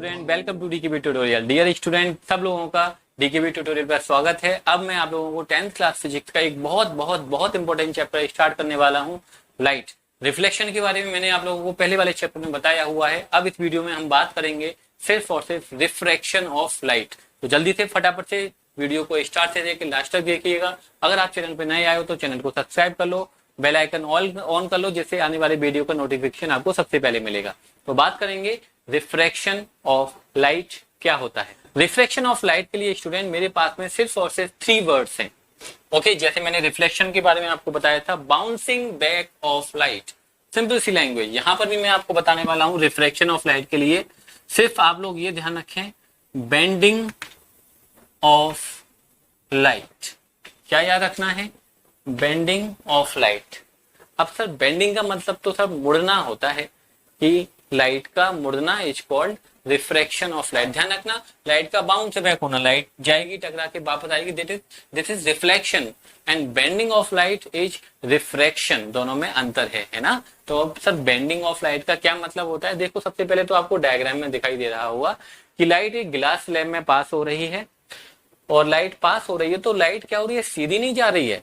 Student, welcome to DKB tutorial. Dear student, सब लोगों का डीकेबी ट्यूटोरियल पर स्वागत है। अब मैं आप लोगों को 10th क्लास फिजिक्स का एक बहुत बहुत बहुत इंपॉर्टेंट चैप्टर स्टार्ट करने वाला हूं, लाइट। रिफ्लेक्शन के बारे में मैंने आप लोगों को पहले वाले चैप्टर में बताया हुआ है। अब इस वीडियो में हम बात करेंगे सिर्फ और सिर्फ रिफ्रैक्शन ऑफ लाइट। तो जल्दी से फटाफट से वीडियो को स्टार्ट से लेकर लास्ट तक देखिएगा। अगर आप चैनल पर नए आए हो तो चैनल को सब्सक्राइब कर लो, बेल आइकन ऑन कर लो, जिससे आने वाले वीडियो का नोटिफिकेशन आपको सबसे पहले मिलेगा। तो बात करेंगे रिफ्रैक्शन ऑफ लाइट क्या होता है। रिफ्रैक्शन ऑफ लाइट के लिए स्टूडेंट मेरे पास में सिर्फ और सिर्फ 3 वर्ड्स हैं। ओके, जैसे मैंने रिफ्लेक्शन के बारे में आपको बताया था, bouncing back of light, simple सी लैंग्वेज। यहां पर भी मैं आपको बताने वाला हूं रिफ्रैक्शन ऑफ लाइट के लिए सिर्फ आप लोग ये ध्यान रखें, बेंडिंग ऑफ लाइट। क्या याद रखना है? Bending of light. अब सर बेंडिंग का मतलब तो सर मुड़ना होता है कि लाइट का मुड़ना is called refraction of light. ध्यान रखना, लाइट का बाउंस बैक होना, लाइट जाएगी टकरा के वापस आएगी, this is reflection and bending of light is refraction. दोनों में अंतर है ना। तो अब सर बेंडिंग ऑफ लाइट का क्या मतलब होता है? देखो, सबसे पहले तो आपको डायग्राम में दिखाई दे रहा होगा कि लाइट एक ग्लास स्लैब में पास हो रही है और लाइट पास हो रही है तो लाइट क्या हो रही है? सीधी नहीं जा रही है।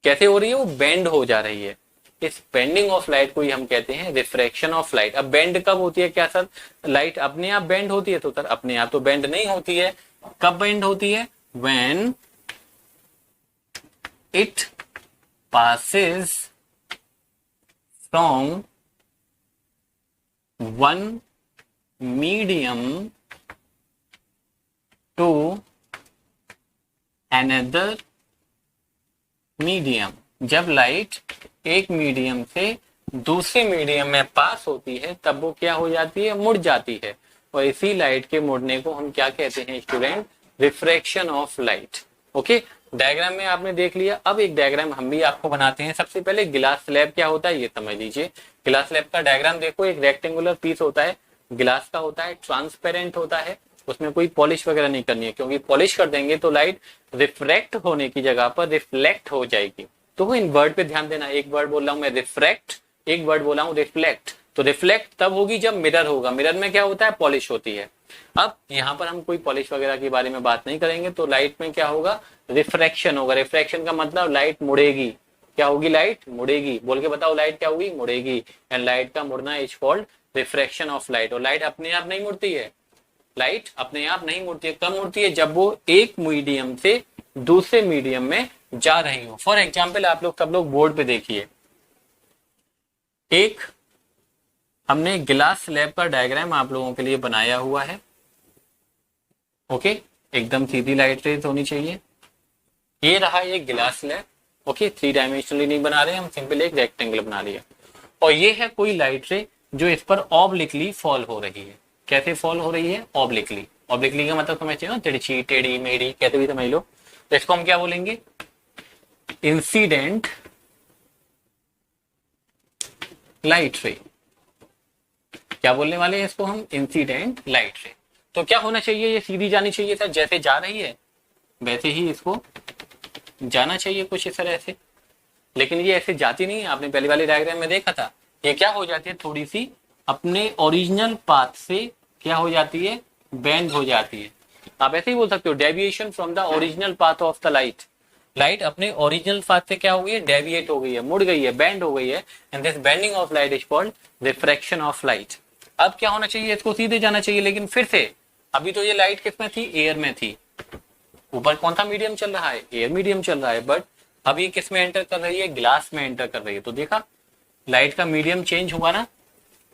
कैसे हो रही है? वो बेंड हो जा रही है। इस बेंडिंग ऑफ लाइट को ही हम कहते हैं रिफ्रैक्शन ऑफ लाइट। अब बेंड कब होती है? क्या सर लाइट अपने आप बेंड होती है? तो सर अपने आप तो बेंड नहीं होती है। कब बेंड होती है? When it passes from one medium to another medium. जब लाइट एक मीडियम से दूसरे मीडियम में पास होती है तब वो क्या हो जाती है? मुड़ जाती है। और इसी लाइट के मुड़ने को हम क्या कहते हैं student? Refraction of light. Okay, diagram में आपने देख लिया। अब एक डायग्राम हम भी आपको बनाते हैं। सबसे पहले गिलास स्लैब क्या होता है ये समझ लीजिए। गिलास स्लैब का डायग्राम देखो, एक रेक्टेंगुलर पीस होता है, गिलास का होता है, ट्रांसपेरेंट होता है, उसमें कोई पॉलिश वगैरह नहीं करनी है, क्योंकि पॉलिश कर देंगे तो लाइट रिफ्रैक्ट होने की जगह पर रिफ्लेक्ट हो जाएगी। तो इन वर्ड पे ध्यान देना, एक वर्ड बोल रहा हूं मैं रिफ्रैक्ट, एक वर्ड बोला हूं रिफ्लेक्ट। तो रिफ्लेक्ट तब होगी जब मिरर होगा। मिरर में क्या होता है? पॉलिश होती है। अब यहाँ पर हम कोई पॉलिश वगैरह के बारे में बात नहीं करेंगे। तो लाइट में क्या होगा? रिफ्रैक्शन होगा। रिफ्रैक्शन का मतलब लाइट मुड़ेगी। क्या होगी? लाइट मुड़ेगी। बोल के बताओ, लाइट क्या होगी? मुड़ेगी। एंड लाइट का मुड़ना is called refraction of light. और लाइट अपने आप नहीं मुड़ती है। लाइट अपने आप नहीं मुड़ती है। कब मुड़ती है? जब वो एक मीडियम से दूसरे मीडियम में जा रही हो। फॉर एग्जाम्पल आप लोग सब लोग बोर्ड पे देखिए, एक हमने गिलास स्लैब का डायग्राम आप लोगों के लिए बनाया हुआ है। ओके, एकदम सीधी लाइट रेज होनी चाहिए। ये रहा एक गिलास स्लैब। ओके, 3 डायमेंशनली नहीं बना रहे हम, सिंपल एक रेक्टेंगल बना लिया। और ये है कोई लाइट रे जो इस पर ऑब्लिकली फॉल हो रही है। कैसे फॉल हो रही है? ऑब्लिकली। ऑब्लिकली का मतलब समझते हो ना, तिरछी, टेढ़ी, मेढ़ी, कैसे भी समझ लो। तो इसको हम क्या बोलेंगे? इंसिडेंट लाइट रे। क्या बोलने वाले हैं इसको हम? इंसिडेंट लाइट रे। तो क्या होना चाहिए? ये सीधी जानी चाहिए सर, जैसे जा रही है वैसे ही इसको जाना चाहिए कुछ इस तरह से। लेकिन ये ऐसे जाती नहीं है। आपने पहले वाले डायग्राम में देखा था, ये क्या हो जाती है? थोड़ी सी अपने ओरिजिनल पाथ से क्या हो जाती है? बेंड हो जाती है। आप ऐसे ही बोल सकते हो, deviation from the original path of the light. Light अपने ओरिजिनल पाथ से क्या हो गई है? डेविएट हो गई है, मुड़ गई है, बेंड हो गई है। And this bending of light is called refraction of light. अब क्या होना चाहिए? इसको सीधे जाना चाहिए। लेकिन फिर से अभी तो ये लाइट किस में थी? एयर में थी। ऊपर कौन सा मीडियम चल रहा है? एयर मीडियम चल रहा है। बट अब ये किस में एंटर कर रही है? ग्लास में एंटर कर रही है। तो देखा, लाइट का मीडियम चेंज हुआ ना।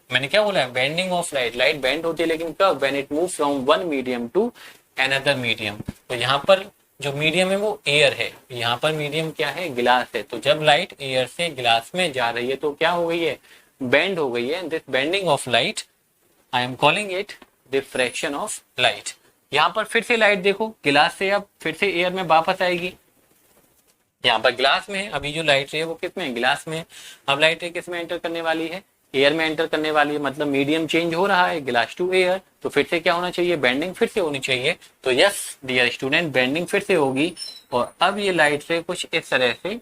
मैंने क्या बोला है? Bending of light. Light bend होती है, लेकिन कब? When it move from one medium to another medium. तो यहाँ पर जो मीडियम है वो एयर है, यहाँ पर मीडियम क्या है? ग्लास है। तो जब लाइट एयर से ग्लास में जा रही है तो क्या हो गई है? बेंड हो गई है। This bending of light I am calling it refraction of light. यहाँ पर फिर से लाइट देखो, ग्लास से अब फिर से एयर में वापस आएगी। यहाँ पर ग्लास में है, अभी जो लाइट रे है वो किस में है? ग्लास में है। अब लाइट रे किस में एंटर करने वाली है? एयर में एंटर करने वाली है। मतलब मीडियम चेंज हो रहा है, ग्लास टू एयर। तो फिर से क्या होना चाहिए? बेंडिंग फिर से होनी चाहिए। तो यस डियर स्टूडेंट, बेंडिंग फिर से होगी। और अब ये लाइट रे कुछ इस तरह से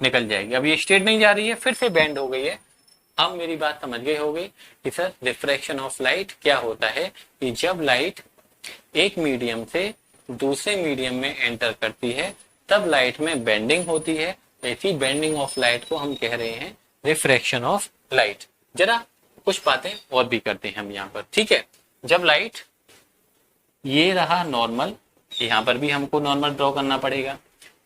निकल जाएगी। अब ये स्ट्रेट नहीं जा रही है, फिर से बेंड हो गई है। अब मेरी बात समझ गए होगे कि सर रिफ्रैक्शन ऑफ लाइट क्या होता है, कि जब लाइट एक मीडियम से दूसरे मीडियम में एंटर करती है तब लाइट में बेंडिंग होती है। ऐसी बेंडिंग ऑफ लाइट को हम कह रहे हैं रिफ्रैक्शन ऑफ लाइट। जरा कुछ बातें और भी करते हैं हम यहाँ पर, ठीक है। जब लाइट, ये रहा नॉर्मल, यहाँ पर भी हमको नॉर्मल ड्रॉ करना पड़ेगा।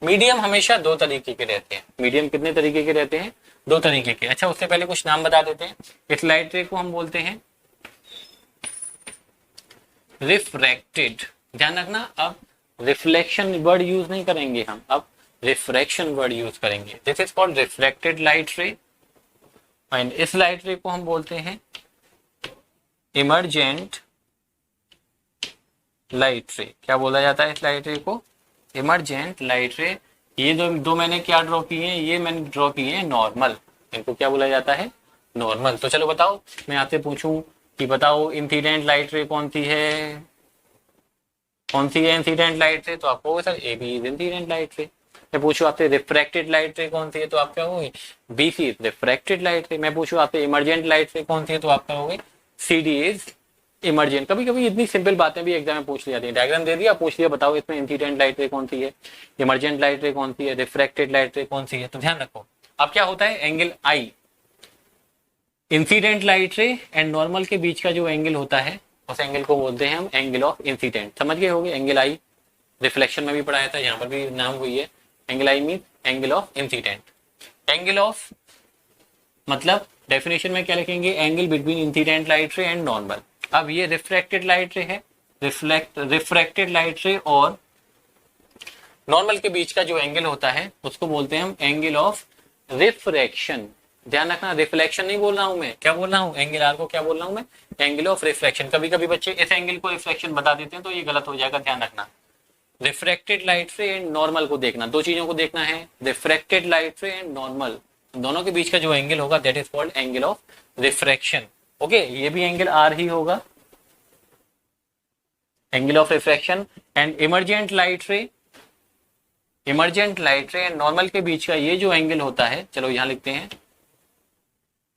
मीडियम हमेशा दो तरीके के रहते हैं। मीडियम कितने तरीके के रहते हैं? दो तरीके के। अच्छा, उससे पहले कुछ नाम बता देते हैं। इस लाइट रे को हम बोलते हैं रिफ्रैक्टेड। ध्यान रखना, अब रिफ्लेक्शन वर्ड यूज नहीं करेंगे हम, अब रिफ्रैक्शन वर्ड यूज करेंगे। This is called refracted light रे। एंड इस लाइट रे को हम बोलते हैं इमर्जेंट लाइट रे। क्या बोला जाता है इस लाइट रे को? इमर्जेंट लाइट रे। ये दो मैंने क्या ड्रॉ किए हैं? ये मैंने ड्रॉ किए हैं नॉर्मल। इनको क्या बोला जाता है? नॉर्मल। तो चलो बताओ, मैं आपसे पूछूं कि बताओ इंसिडेंट लाइट रे कौन सी है? कौन सी है इंसिडेंट लाइट रे? तो आप कहोगे sir A B is incident light ray. मैं पूछूं आपसे रिफ्रैक्टेड लाइट रे कौन सी है, तो आप क्या कहोगे? B C is refracted light ray. मैं पूछूं आपसे इमर्जेंट लाइट रे कौन सी है, तो आप कहोगे सी डी इज इमर्जेंट। कभी कभी इतनी सिंपल बातें भी एग्जाम में पूछ ली जाती है। डायग्राम दे दिया, पूछ लिया, बताओ इसमें इंसिडेंट लाइट रे कौन सी है, इमर्जेंट लाइट रे कौन सी है, रिफ्रैक्टेड लाइट रे कौन सी है। तो ध्यान रखो, अब क्या होता है, एंगल आई, इंसिडेंट लाइट रे एंड नॉर्मल के बीच का जो एंगल होता है उस एंगल को बोलते हैं हम एंगल ऑफ इंसिडेंट। समझ गए होंगे, एंगल आई रिफ्लेक्शन में भी पढ़ाया था, यहाँ पर भी नाम हुई है। Angle I mean angle of incident. Angle of मतलब डेफिनेशन में क्या लिखेंगे? एंगल बिटवीन इंसिडेंट लाइट रे एंड नॉर्मल। अब ये रिफ्रैक्टेड लाइट रे है, रिफ्रैक्टेड लाइट रे और नॉर्मल के बीच का जो एंगल होता है उसको बोलते हैं हम एंगल ऑफ रिफ्रैक्शन। ध्यान रखना, रिफ्लेक्शन नहीं बोल रहा हूं मैं, क्या बोल रहा हूं? एंगल आर को क्या बोल रहा हूं मैं? Angle of reflection. कभी कभी बच्चे इस एंगल को रिफ्लेक्शन बता देते हैं तो ये गलत हो जाएगा, ध्यान रखना। रिफ्रैक्टेड लाइट रे एंड नॉर्मल को देखना, दो चीजों को देखना है, रिफ्रैक्टेड लाइट रे एंड नॉर्मल, दोनों के बीच का जो एंगल होगा that is called angle of refraction. Okay, ये भी एंगल आर ही होगा, angle of refraction. And emergent light रे, इमर्जेंट लाइट रे एंड नॉर्मल के बीच का ये जो एंगल होता है, चलो यहां लिखते हैं,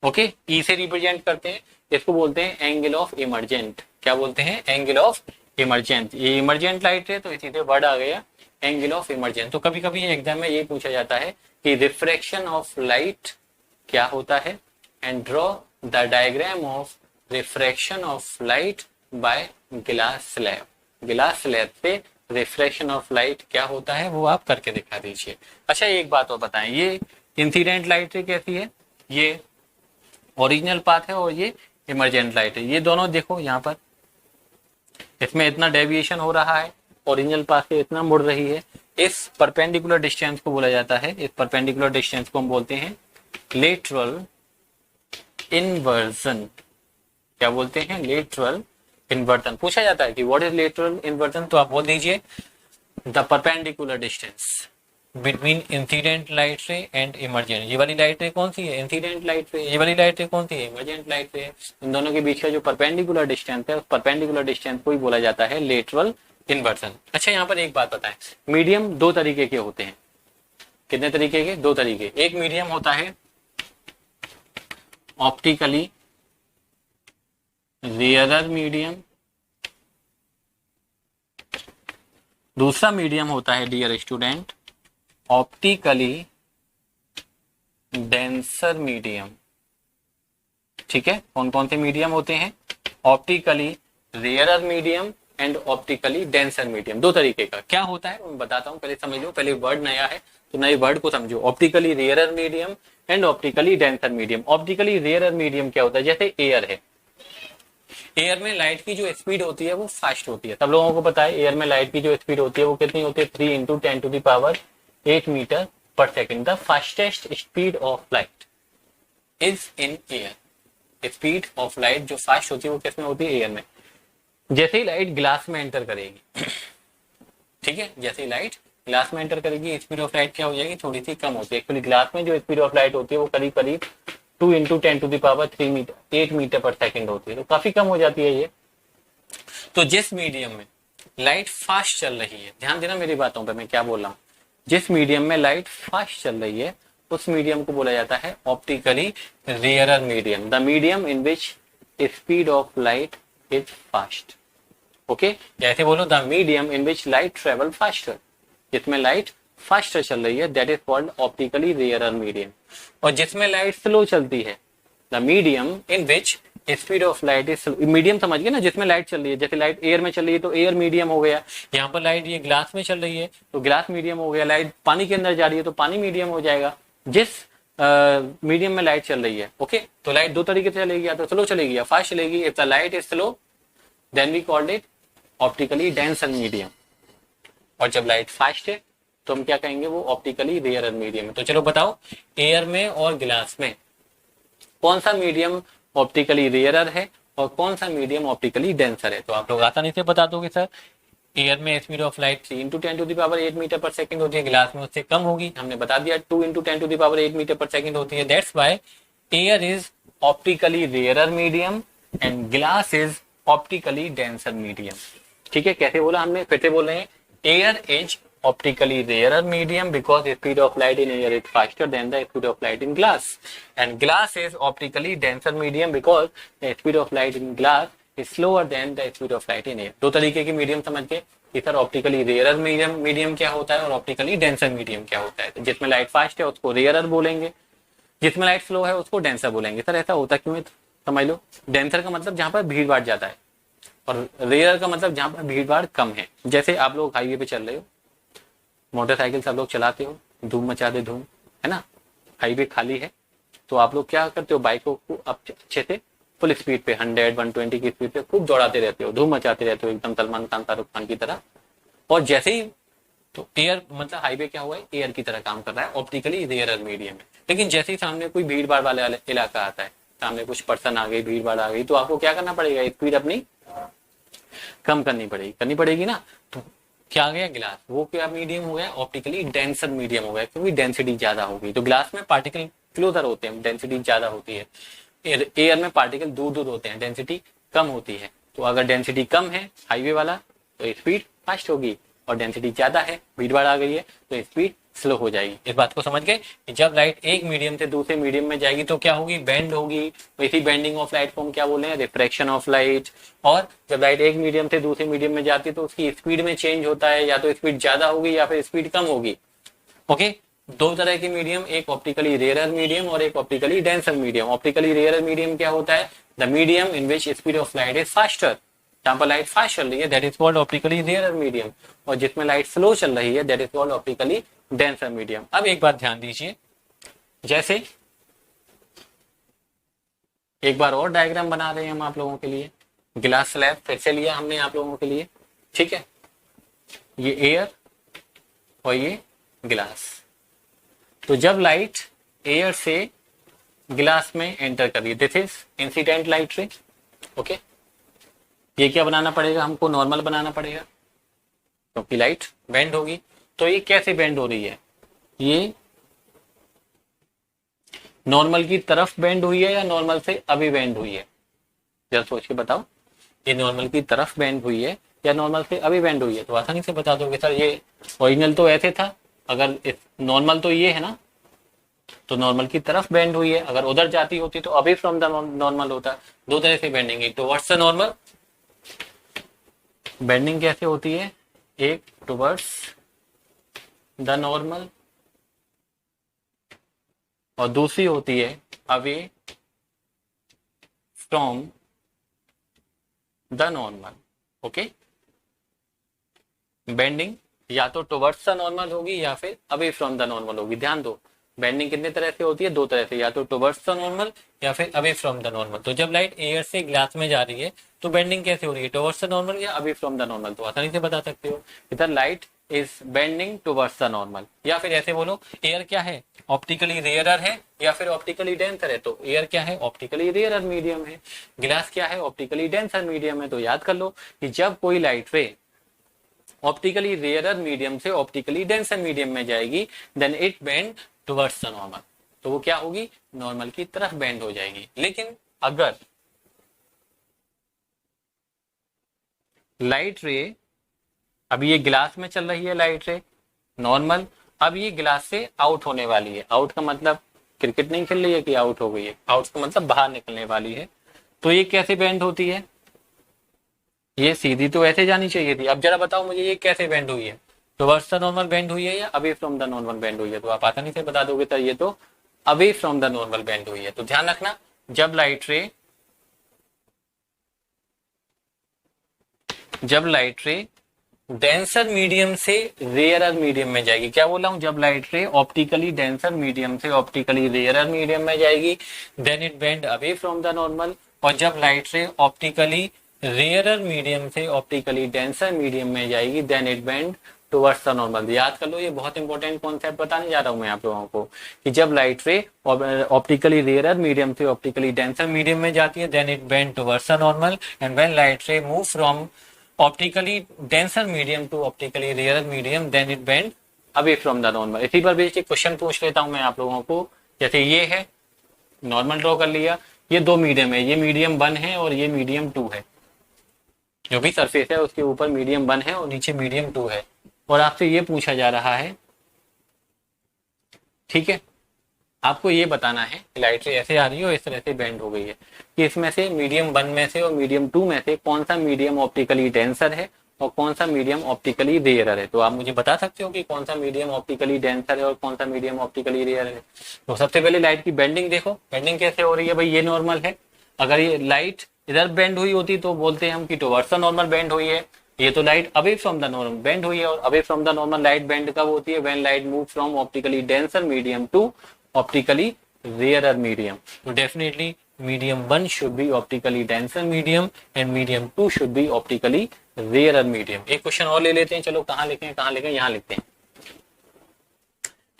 ओके, ई से रिप्रेजेंट करते हैं, इसको बोलते हैं एंगल ऑफ इमर्जेंट। क्या बोलते हैं? Angle of emergent. ये इमर्जेंट लाइट है तो इसी से वर्ड आ गया एंगल ऑफ इमर्जेंट। तो कभी कभी एग्जाम में ये पूछा जाता है कि रिफ्रैक्शन ऑफ लाइट क्या होता है, and draw the diagram of refraction of light by glass slab. Glass slab से रिफ्रैक्शन ऑफ लाइट क्या होता है वो आप करके दिखा दीजिए। अच्छा, एक बात और बताएं, ये इंसिडेंट लाइट कैसी है? ये ओरिजिनल पाथ है और ये इमर्जेंट लाइट है। ये दोनों देखो यहाँ पर, इसमें इतना डेविएशन हो रहा है, ओरिजिनल पाथ से इतना मुड़ रही है। इस परपेंडिकुलर डिस्टेंस को बोला जाता है, इस परपेंडिकुलर डिस्टेंस को हम बोलते हैं लेटरल इन्वर्जन। क्या बोलते हैं? Lateral inversion. पूछा जाता है कि व्हाट इज लेटरल इन्वर्जन, तो आप बोल दीजिए the perpendicular distance between incident light रे एंड इमर्जेंट। ये वाली लाइट रे कौन सी है? इंसिडेंट लाइट रे। ये वाली लाइट रे कौन सी है? इमर्जेंट लाइट रे। इन दोनों के बीच का जो परपेंडिकुलर डिस्टेंस है उस परपेंडिकुलर डिस्टेंस को ही बोला जाता है लेटरल इन्वर्जन। अच्छा, यहाँ पर एक बात बताएं, मीडियम दो तरीके के होते हैं। कितने तरीके के? दो तरीके। एक मीडियम होता है ऑप्टिकली रेयरर मीडियम, दूसरा मीडियम होता है dear student optically denser medium. ठीक है, कौन कौन से मीडियम होते हैं? Optically rarer medium and optically denser medium. दो तरीके का। क्या होता है मैं बताता हूं, पहले समझ लो, पहले वर्ड नया है तो नए वर्ड को समझो। Optically rarer medium and optically denser medium. Optically rarer medium क्या होता है? जैसे एयर है, एयर में लाइट की जो स्पीड होती है वो फास्ट होती है। सब लोगों को पता है एयर में लाइट की जो स्पीड होती है वो कितनी होती है? 3 × 10⁸ मीटर पर second. The fastest speed of light is in air. Speed of light जो फास्ट होती है वो किसमें होती है? एयर में। जैसे ही लाइट ग्लास में एंटर करेगी, ठीक है, जैसे ही लाइट ग्लास में एंटर करेगी स्पीड ऑफ लाइट क्या हो जाएगी? थोड़ी सी कम होती है। एक्चुअली ग्लास में जो स्पीड ऑफ लाइट होती है वो करीब करीब 2 × 10⁻3 मीटर पर सेकेंड होती है, तो काफी कम हो जाती है ये। तो जिस मीडियम में लाइट फास्ट चल रही है, ध्यान देना मेरी बातों पे मैं क्या बोल रहा हूँ, जिस मीडियम में लाइट फास्ट चल रही है उस मीडियम को बोला जाता है optically rarer medium, the medium in which speed of light is fast. Okay, जैसे बोलो the medium in which light travel faster, जिसमें लाइट फास्टर चल रही है, that is called optically rarer medium. और जिसमें लाइट स्लो चलती है, the medium in which speed of light is, medium समझ गए ना, जिसमें लाइट चल रही है, जैसे लाइट एयर में चल रही है तो एयर मीडियम हो गया, यहाँ पर लाइट ये ग्लास में चल रही है तो ग्लास मीडियम हो गया, लाइट पानी के अंदर जा रही है तो पानी मीडियम हो जाएगा, जिस मीडियम में लाइट चल रही है। ओके, तो लाइट दो तरीके से चलेगी, या तो स्लो चलेगी या फास्ट चलेगी। If the light is slow then we called it optically denser medium, और जब लाइट फास्ट है तो हम क्या कहेंगे, वो ऑप्टिकली रेयरर मीडियम है। तो चलो बताओ, एयर में और ग्लास में कौन सा मीडियम ऑप्टिकली रेयरर है और कौन सा मीडियम ऑप्टिकली डेंसर है? तो आप लोग आसानी से बता दोगे सर, एयर में स्पीड ऑफ लाइट 3 × 10⁸ मीटर पर सेकंड होती है, ग्लास में उससे कम होगी, हमने बता दिया 2 × 10⁸ मीटर पर सेकंड होती है। That's why air is optically rarer medium and glass is optically denser medium. ठीक है, कैसे बोला हमने, फिर से बोल रहे हैं, air is optically rarer medium because the speed of light in air is faster than the speed of light in glass, and glass is optically denser medium because the speed of light in glass is slower than the speed of light in air। दो तरीके के medium समझ के कि sir optically rarer medium क्या होता है और ऑप्टिकली डेंसर मीडियम क्या होता है। तो जिसमें लाइट फास्ट है उसको रेयरर बोलेंगे, जिसमें लाइट स्लो है उसको डेंसर बोलेंगे। सर ऐसा होता क्यों है? समझ लो, डेंसर का मतलब जहां पर भीड़ भाड़ ज्यादा है और रेयरर का मतलब जहां पर भीड़ भाड़ कम है। जैसे आप लोग हाईवे पे चल रहे हो, मोटरसाइकिल सब लोग चलाते हो, धूम मचा दे धूम, है ना, हाईवे खाली है तो आप लोग क्या करते हो, बाइकों को अच्छे से फुल स्पीड पे 100-120 की स्पीड पे खूब दौड़ाते रहते हो, धूम मचाते रहते हो एकदम सलमान खान शाहरुख खान की तरह। और जैसे ही तो एयर मतलब हाईवे क्या हुआ है, एयर की तरह काम कर रहा है, ऑप्टिकली रेयरर मीडियम है। लेकिन जैसे ही सामने कोई भीड़ भाड़ वाला इलाका आता है, सामने कुछ पर्सन आ गई, भीड़ भाड़ आ गई, तो आपको क्या करना पड़ेगा, स्पीड अपनी कम करनी पड़ेगी ना। तो क्या आ गया, ग्लास, वो क्या मीडियम हो गया, ऑप्टिकली डेंसर मीडियम हो गया, क्योंकि डेंसिटी ज्यादा हो गई। तो ग्लास में पार्टिकल क्लोजर होते हैं, डेंसिटी ज्यादा होती है, एयर में पार्टिकल दूर दूर होते हैं, डेंसिटी कम होती है। तो अगर डेंसिटी कम है हाईवे वाला तो स्पीड फास्ट होगी, और डेंसिटी ज्यादा है, भीड़ भाड़ आ गई है, तो स्पीड स्लो हो जाएगी। इस बात को समझ गए कि जब लाइट एक मीडियम से दूसरे मीडियम में जाएगी तो क्या होगी, बेंड होगी। तो इसी बेंडिंग ऑफ लाइट को हम क्या बोले हैं, रिफ्रैक्शन ऑफ लाइट। और जब लाइट एक मीडियम से दूसरे मीडियम में जाती है तो उसकी स्पीड में चेंज होता है, या तो स्पीड ज्यादा होगी या फिर स्पीड कम होगी। ओके, दो तरह के मीडियम, एक ऑप्टिकली रेयरर मीडियम और एक optically denser medium. Optically rarer medium क्या होता है, the medium in which speed of light is faster, जहां पर लाइट फास्ट चल रही है that is called optically rarer medium, और जिसमें लाइट स्लो चल रही है that is called optically denser medium. अब एक बात ध्यान दीजिए, जैसे एक बार और डायग्राम बना रहे हैं हम आप लोगों के लिए, ग्लास स्लैब फिर से लिया हमने आप लोगों के लिए, ठीक है, ये एयर और ये ग्लास। तो जब लाइट एयर से ग्लास में एंटर कर रही है, दिस इज इंसिडेंट लाइट रे। ओके, ये क्या बनाना पड़ेगा, हमको नॉर्मल बनाना पड़ेगा क्योंकि लाइट बेंड होगी। तो ये कैसे बेंड हो रही है, ये नॉर्मल की तरफ बेंड हुई है या नॉर्मल से अभी बेंड हुई है, जरा सोच के बताओ, ये नॉर्मल की तरफ बेंड हुई है या नॉर्मल से अभी बेंड हुई है? तो आसानी से बता दोगे सर, ये ओरिजिनल तो ऐसे था, अगर नॉर्मल तो ये है ना, तो नॉर्मल की तरफ बेंड हुई है, अगर उधर जाती होती तो अभी फ्रॉम द नॉर्मल होता। दो तरह से बेंडिंग, एक टुवर्ड्स द नॉर्मल, बेंडिंग कैसे होती है, एक टुवर्ड्स द नॉर्मल और दूसरी होती है away from the normal. Okay, bending या तो टुवर्ड्स द नॉर्मल होगी या फिर अवे फ्रॉम द नॉर्मल होगी। ध्यान दो, बेंडिंग कितने तरह से होती है, दो तरह से, या तो टुवर्ड्स द नॉर्मल या फिर अवे फ्रॉम द नॉर्मल। तो जब लाइट एयर से ग्लास में जा रही है तो बेंडिंग कैसे हो रही है, टुवर्ड्स द नॉर्मल या अवे फ्रॉम द नॉर्मल? तो आसानी से बता सकते हो, इधर light is bending towards the normal, या फिर ऐसे बोलो, एयर क्या है, ऑप्टिकली रेयरर है या फिर ऑप्टिकली डेंसर है? तो एयर क्या है, ऑप्टिकली रेयरर मीडियम है, ग्लास क्या है, ऑप्टिकली डेंसर मीडियम है। तो याद कर लो कि जब कोई light ray optically rarer medium से ऑप्टिकली डेंसर मीडियम में जाएगी then it bend towards the normal, तो वो क्या होगी, नॉर्मल की तरफ बेंड हो जाएगी। लेकिन अगर लाइट रे, अभी ये ग्लास में चल रही है लाइट रे नॉर्मल, अब ये ग्लास से आउट होने वाली है। आउट का मतलब क्रिकेट नहीं खेल रही है कि आउट हो गई है, आउट का मतलब बाहर निकलने वाली है। तो ये कैसे बेंड होती है, ये सीधी तो ऐसे जानी चाहिए थी। अब जरा बताओ मुझे ये कैसे बेंड हुई है, टुवर्ड्स द नॉर्मल बेंड हुई है या away from the normal bend हुई है? तो आप आसानी से बता दोगे सर ये तो away from the normal bend हुई है। तो ध्यान रखना, जब लाइट रे डेंसर मीडियम से रेयरर मीडियम में जाएगी, क्या बोला हूं, जब light ray optically denser medium से ऑप्टिकली रेयरर मीडियम में जाएगी then it bend away from the normal. और जब light ray optically rarer medium से ऑप्टिकली डेंसर मीडियम में जाएगी then it bend towards the normal. याद कर लो, ये बहुत इंपॉर्टेंट कॉन्सेप्ट बताने जा रहा हूं मैं आप लोगों को कि जब light ray optically rarer medium से ऑप्टिकली डेंसर मीडियम में जाती है then it bend towards the normal. And when light ray move from optically denser medium to optically rarer medium then it bend away from the normal. इसी पर based एक question पूछ लेता हूं मैं आप लोगों को। जैसे ये है, नॉर्मल ड्रॉ कर लिया, ये दो मीडियम है, ये मीडियम 1 है और ये मीडियम 2 है। जो भी सरफेस है उसके ऊपर मीडियम 1 है और नीचे मीडियम 2 है। और आपसे ये पूछा जा रहा है, ठीक है, आपको ये बताना है कि लाइट रे ऐसे आ रही है और इस तरह से बेंड हो गई है कि इसमें से मीडियम 1 में से और मीडियम 2 में से कौन सा मीडियम ऑप्टिकली डेंसर है और कौन सा मीडियम ऑप्टिकली रेयरर है। तो आप मुझे बता सकते हो कि कौन सा मीडियम ऑप्टिकली डेंसर है और कौन सा मीडियम ऑप्टिकली रेयरर है। तो सबसे पहले लाइट की बेंडिंग देखो, बेंडिंग कैसे हो रही है भाई, ये नॉर्मल है। अगर ये लाइट इधर बेंड हुई होती तो बोलते हैं हम कि टुवर्ड्स द नॉर्मल बेंड हुई है। ये तो light away from the normal bend हुई है, और away from the normal light bend कब होती है, when light move from optically denser medium to optically rarer medium. तो definitely medium 1 should be optically denser medium and medium 2 should be optically rarer medium. एक question और ले लेते हैं, चलो कहाँ लिखें, यहाँ लिखते हैं।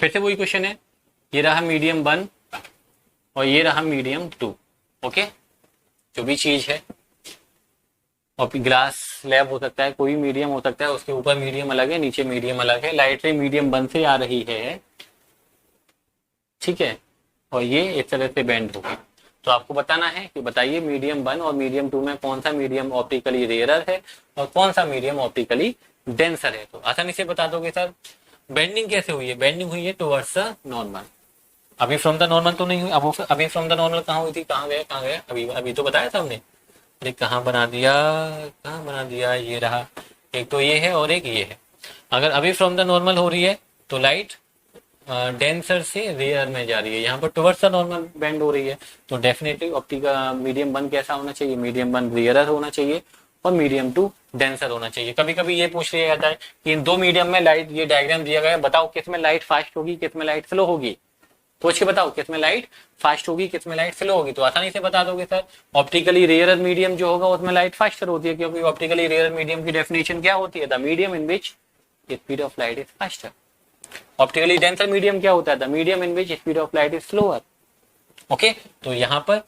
फिर से वही क्वेश्चन है, ये रहा मीडियम 1 और ये रहा मीडियम 2। ओके, जो भी चीज है, और ग्लास स्लैब हो सकता है, कोई मीडियम हो सकता है, उसके ऊपर मीडियम अलग है, नीचे मीडियम अलग है। लाइट रे मीडियम 1 से आ रही है, ठीक है, और ये इस तरह से बेंड होगी। तो आपको बताना है कि बताइए मीडियम 1 और मीडियम 2 में कौन सा मीडियम ऑप्टिकली रेयरर है और कौन सा मीडियम ऑप्टिकली डेंसर है। तो आसानी से बता दोगे सर। बेंडिंग कैसे हुई है, बेंडिंग हुई है टुवर्ड्स द नॉर्मल। अभी फ्रॉम द नॉर्मल तो नहीं हुई, अब अभी फ्रॉम द नॉर्मल कहाँ हुई थी, कहाँ गए, अभी तो बताया था हमने। अरे कहाँ बना दिया, ये रहा, एक तो ये है और एक ये है। अगर अभी फ्रॉम द नॉर्मल हो रही है तो लाइट डेंसर से रेयर में जा रही है, यहाँ पर टुवर्ड्स द नॉर्मल बेंड हो रही है। तो डेफिनेटली ऑप्टिका मीडियम 1 कैसा होना चाहिए, मीडियम 1 रेयरर होना चाहिए और मीडियम 2 डेंसर होना चाहिए। कभी कभी ये पूछ लिया जाता है कि इन दो मीडियम में लाइट, ये डायग्राम दिया गया है, बताओ किस में लाइट फास्ट होगी, किस में लाइट स्लो होगी। सोच के बताओ किस में लाइट फास्ट होगी, किस में लाइट स्लो होगी। तो आसानी से बता दोगे सर, ऑप्टिकली रेयरर मीडियम जो होगा उसमें लाइट फास्टर होती है, क्योंकि ऑप्टिकली रेयरर मीडियम की डेफिनेशन क्या होती है, the medium in which speed of light is faster. Optically denser medium क्या होता है, the medium in which speed of light is slower. Okay, तो यहाँ पर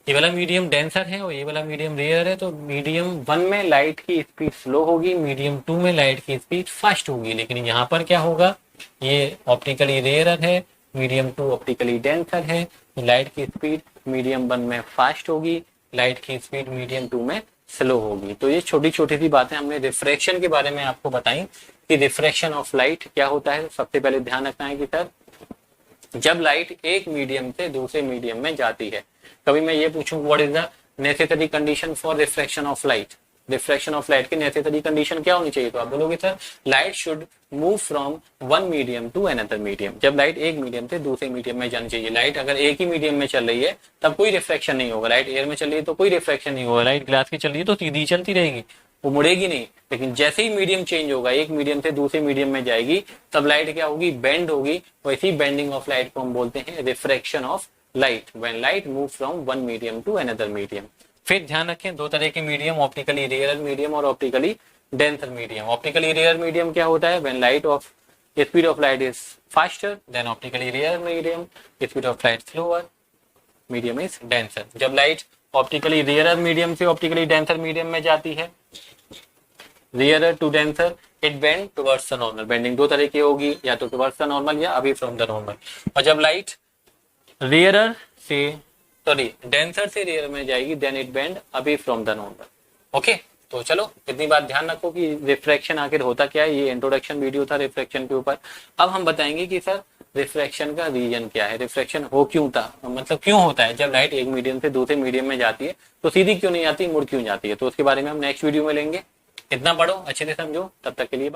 ये वाला मीडियम डेंसर है और ये वाला मीडियम रेयर है। तो मीडियम 1 में लाइट की स्पीड स्लो होगी, मीडियम 2 में लाइट की स्पीड फास्ट होगी। लेकिन यहाँ पर क्या होगा, ये ऑप्टिकली रेयर है, मीडियम 2 ऑप्टिकली डेंसर है, तो लाइट की स्पीड मीडियम 1 में फास्ट होगी, लाइट की स्पीड मीडियम 2 में स्लो होगी। तो ये छोटी छोटी सी बातें हमने रिफ्रैक्शन के बारे में आपको बताई कि रिफ्रैक्शन ऑफ लाइट क्या होता है। सबसे पहले ध्यान रखना है कि सर जब लाइट एक मीडियम से दूसरे मीडियम में जाती है, कभी मैं ये पूछूं what is the necessary condition for refraction of light, refraction of light की नेसेसरी कंडीशन क्या होनी चाहिए, तो आप बोलोगे sir light should move from one medium to another medium. जब लाइट एक मीडियम से दूसरे मीडियम में जानी चाहिए। लाइट अगर एक ही मीडियम में चल रही है तब कोई रिफ्रैक्शन नहीं होगा, लाइट एयर में चल रही है तो कोई रिफ्रैक्शन नहीं होगा, लाइट ग्लास की चल रही है तो सीधी चलती रहेगी, वो मुड़ेगी नहीं। लेकिन जैसे ही मीडियम चेंज होगा, एक मीडियम से दूसरे मीडियम में जाएगी, तब लाइट क्या होगी, बेंड होगी। वैसी बेंडिंग ऑफ लाइट को हम बोलते हैं refraction of light, when light move from one medium to another medium. फिर ध्यान रखें दो तरह के मीडियम, ऑप्टिकली रेयर मीडियम और optically denser medium. Optically rare medium क्या होता है, when light of speed of light is faster than optically rare medium, speed of light slower, medium is denser. जब लाइट ऑप्टिकली रेयर मीडियम से optically denser medium में जाती है, rare to denser, it bend towards the normal. Bending दो तरह की होगी, या तो टुवर्ड्स द नॉर्मल या अवे फ्रॉम द नॉर्मल। और जब लाइट रेयर से डेंसर से रेयर में जाएगी, then it bend away from the normal. Okay, तो चलो इतनी बात ध्यान रखो कि रिफ्रैक्शन आखिर होता क्या है। ये इंट्रोडक्शन वीडियो था रिफ्रैक्शन के ऊपर। अब हम बताएंगे कि सर रिफ्रैक्शन का रीजन क्या है, रिफ्रैक्शन हो क्यों था, मतलब क्यों होता है जब लाइट एक मीडियम से दूसरे मीडियम में जाती है तो सीधी क्यों नहीं जाती, मुड़ क्यों जाती है। तो उसके बारे में हम नेक्स्ट वीडियो में लेंगे। इतना पढ़ो, अच्छे से समझो, तब तक के लिए